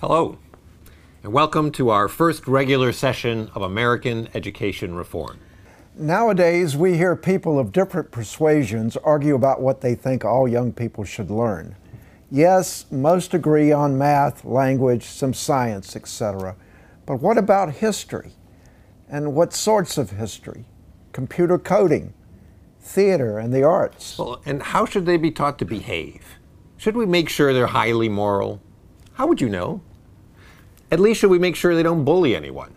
Hello, and welcome to our first regular session of American education reform. Nowadays, we hear people of different persuasions argue about what they think all young people should learn. Yes, most agree on math, language, some science, etc. But what about history? And what sorts of history? Computer coding, theater, and the arts. Well, and how should they be taught to behave? Should we make sure they're highly moral? How would you know? At least should we make sure they don't bully anyone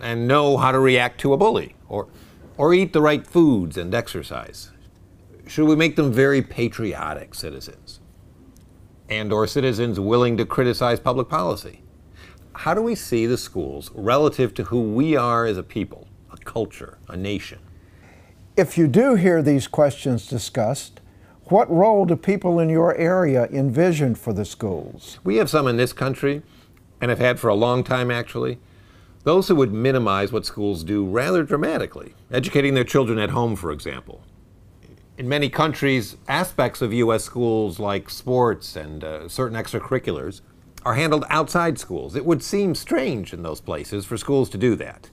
and know how to react to a bully or eat the right foods and exercise? Should we make them very patriotic citizens or citizens willing to criticize public policy? How do we see the schools relative to who we are as a people, a culture, a nation? If you do hear these questions discussed, what role do people in your area envision for the schools? We have some in this country, and have had for a long time actually, those who would minimize what schools do rather dramatically, educating their children at home, for example. In many countries, aspects of U.S. schools like sports and certain extracurriculars are handled outside schools. It would seem strange in those places for schools to do that.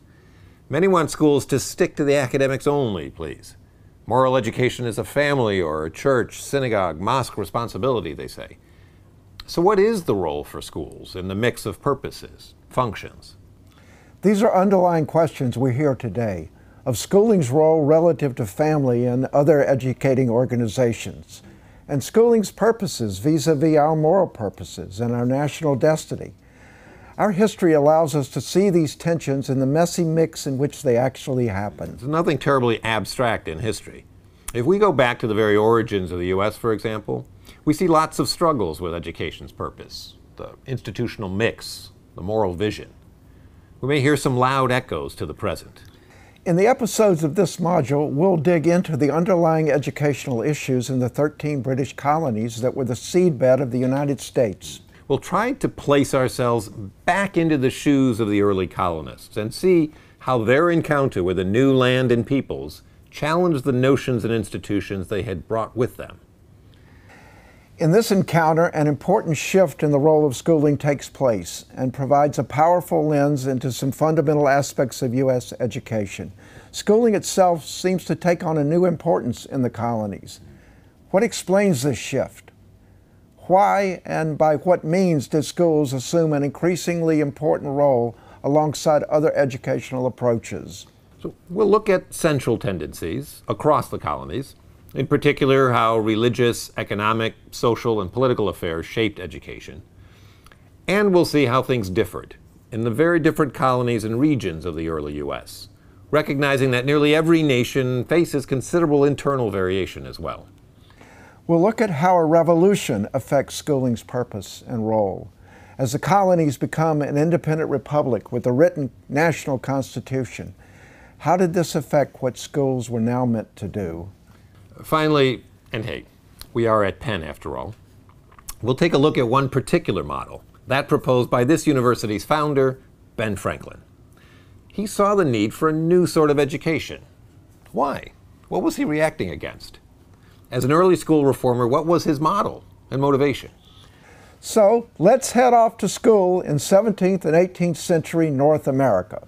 Many want schools to stick to the academics only, please. Moral education is a family or a church, synagogue, mosque responsibility, they say. So what is the role for schools in the mix of purposes, functions? These are underlying questions we hear today of schooling's role relative to family and other educating organizations, and schooling's purposes vis-a-vis our moral purposes and our national destiny. Our history allows us to see these tensions in the messy mix in which they actually happen. There's nothing terribly abstract in history. If we go back to the very origins of the U.S., for example, we see lots of struggles with education's purpose, the institutional mix, the moral vision. We may hear some loud echoes to the present. In the episodes of this module, we'll dig into the underlying educational issues in the 13 British colonies that were the seedbed of the United States. We'll try to place ourselves back into the shoes of the early colonists and see how their encounter with a new land and peoples challenged the notions and institutions they had brought with them. In this encounter, an important shift in the role of schooling takes place and provides a powerful lens into some fundamental aspects of U.S. education. Schooling itself seems to take on a new importance in the colonies. What explains this shift? Why and by what means did schools assume an increasingly important role alongside other educational approaches? So we'll look at central tendencies across the colonies, in particular how religious, economic, social, and political affairs shaped education. And we'll see how things differed in the very different colonies and regions of the early U.S., recognizing that nearly every nation faces considerable internal variation as well. We'll look at how a revolution affects schooling's purpose and role. As the colonies become an independent republic with a written national constitution, how did this affect what schools were now meant to do? Finally, and hey, we are at Penn after all, we'll take a look at one particular model, that proposed by this university's founder, Ben Franklin. He saw the need for a new sort of education. Why? What was he reacting against? As an early school reformer, what was his model and motivation? So let's head off to school in 17th and 18th century North America.